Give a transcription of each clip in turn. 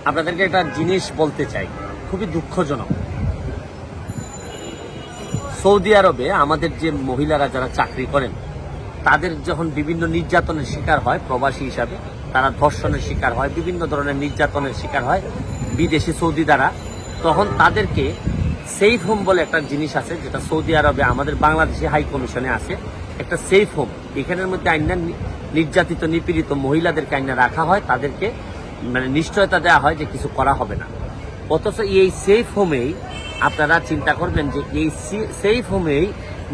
আপনাদেরকে একটা জিনিস বলতে চাই, খুবই দুঃখজনক। সৌদি আরবে আমাদের যে মহিলারা যারা চাকরি করেন, তাদের যখন বিভিন্ন নির্যাতনের শিকার হয় প্রবাসী হিসাবে, তারা ধর্ষণের শিকার হয়, বিভিন্ন ধরনের নির্যাতনের শিকার হয় বিদেশি সৌদি দ্বারা, তখন তাদেরকে সেফ হোম বলে একটা জিনিস আছে, যেটা সৌদি আরবে আমাদের বাংলাদেশে হাই কমিশনে আছে একটা সেফ হোম। এখানের মধ্যে আইনা নির্যাতিত নিপীড়িত মহিলাদেরকে আইনা রাখা হয়, তাদেরকে মানে নিশ্চয়তা দেওয়া হয় যে কিছু করা হবে না। অথচ এই সেফ হোমেই আপনারা চিন্তা করবেন যে এই সেফ হোমেই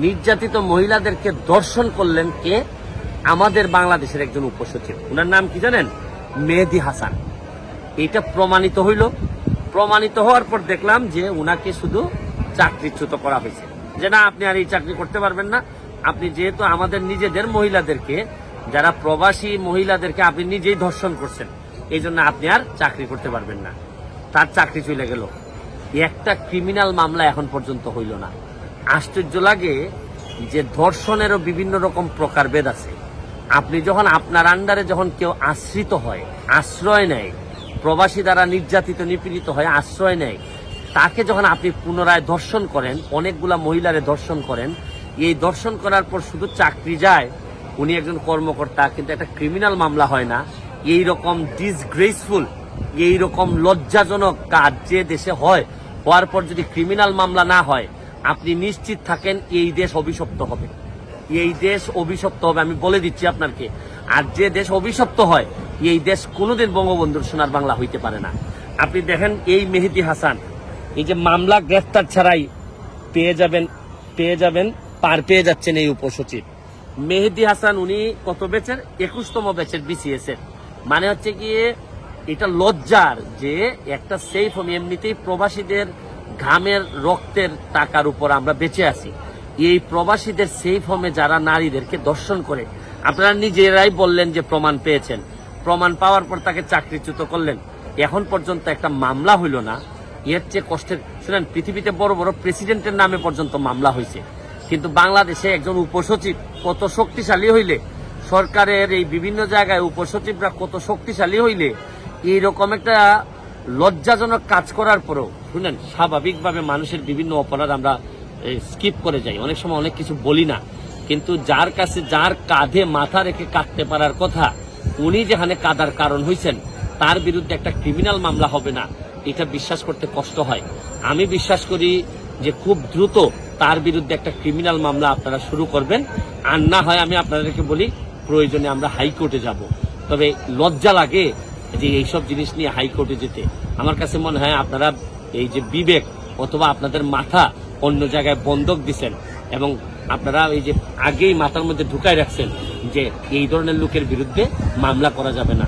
নির্যাতিত মহিলাদেরকে ধর্ষণ করলেন কে? আমাদের বাংলাদেশের একজন উপসচিব। ওনার নাম কি জানেন? মেহেদী হাসান। এটা প্রমাণিত হইল। প্রমাণিত হওয়ার পর দেখলাম যে উনাকে শুধু চাকরিচ্যুত করা হয়েছে, যে না, আপনি আর এই চাকরি করতে পারবেন না। আপনি যেহেতু আমাদের নিজেদের মহিলাদেরকে, যারা প্রবাসী মহিলাদেরকে আপনি নিজেই ধর্ষণ করছেন, এই জন্য আপনি আর চাকরি করতে পারবেন না। তার চাকরি চলে গেল। একটা ক্রিমিনাল মামলা এখন পর্যন্ত হইল না। আশ্চর্য লাগে যে ধর্ষণেরও বিভিন্ন রকম প্রকারভেদ আছে। আপনি যখন আপনার আন্ডারে যখন কেউ আশ্রিত হয়, আশ্রয় নেয়, প্রবাসী দ্বারা নির্যাতিত নিপীড়িত হয়, আশ্রয় নেয়, তাকে যখন আপনি পুনরায় ধর্ষণ করেন, অনেকগুলা মহিলারে ধর্ষণ করেন, এই ধর্ষণ করার পর শুধু চাকরি যায়, উনি একজন কর্মকর্তা, কিন্তু একটা ক্রিমিনাল মামলা হয় না। এই রকম ডিসগ্রেসফুল, এই রকম লজ্জাজনক কাজ যে দেশে হয়, হওয়ার পর যদি ক্রিমিনাল মামলা না হয়, আপনি নিশ্চিত থাকেন এই দেশ অভিশপ্ত হবে। এই দেশ অভিশপ্ত হবে, আমি বলে দিচ্ছি আপনাকে। আর যে দেশ অভিশপ্ত হয়, এই দেশ কোনোদিন বঙ্গবন্ধুর সোনার বাংলা হইতে পারে না। আপনি দেখেন এই মেহেদী হাসান, এই যে মামলা গ্রেফতার ছাড়াই পেয়ে যাবেন পার পেয়ে যাচ্ছেন এই উপসচিব মেহেদী হাসান। উনি কত ব্যাচের? 21তম ব্যাচের বিসিএস এর। মানে হচ্ছে গিয়ে এটা লজ্জার যে একটা সেফ হোম, এমনিতেই প্রবাসীদের ঘামের রক্তের টাকার উপর আমরা বেঁচে আছি। এই প্রবাসীদের সেফ হোমে যারা নারীদেরকে ধর্ষণ করে, আপনারা নিজেরাই বললেন যে প্রমাণ পেয়েছেন। প্রমাণ পাওয়ার পর তাকে চাকরিচ্যুত করলেন। এখন পর্যন্ত একটা মামলা হইল না। এর চেয়ে কষ্টের, শুনেন, পৃথিবীতে বড় বড় প্রেসিডেন্টের নামে পর্যন্ত মামলা হয়েছে, কিন্তু বাংলাদেশে একজন উপসচিব কত শক্তিশালী হইলে, সরকারের এই বিভিন্ন জায়গায় উপসচিবরা কত শক্তিশালী হইলে এইরকম একটা লজ্জাজনক কাজ করার পরেও, শুনেন, স্বাভাবিকভাবে মানুষের বিভিন্ন অপরাধ আমরা স্কিপ করে যাই, অনেক সময় অনেক কিছু বলি না, কিন্তু যার কাছে, যার কাঁধে মাথা রেখে কাঁদতে পারার কথা, উনি যেখানে কাঁদার কারণ হয়েছেন, তার বিরুদ্ধে একটা ক্রিমিনাল মামলা হবে না, এটা বিশ্বাস করতে কষ্ট হয়। আমি বিশ্বাস করি যে খুব দ্রুত তার বিরুদ্ধে একটা ক্রিমিনাল মামলা আপনারা শুরু করবেন। আর না হয় আমি আপনাদেরকে বলি, প্রয়োজনে আমরা হাইকোর্টে যাব। তবে লজ্জা লাগে যে এইসব জিনিস নিয়ে হাইকোর্টে যেতে। আমার কাছে মনে হয় আপনারা এই যে বিবেক অথবা আপনাদের মাথা অন্য জায়গায় বন্ধক দিচ্ছেন, এবং আপনারা এই যে আগেই মাথার মধ্যে ঢুকাই রাখছেন যে এই ধরনের লোকের বিরুদ্ধে মামলা করা যাবে না।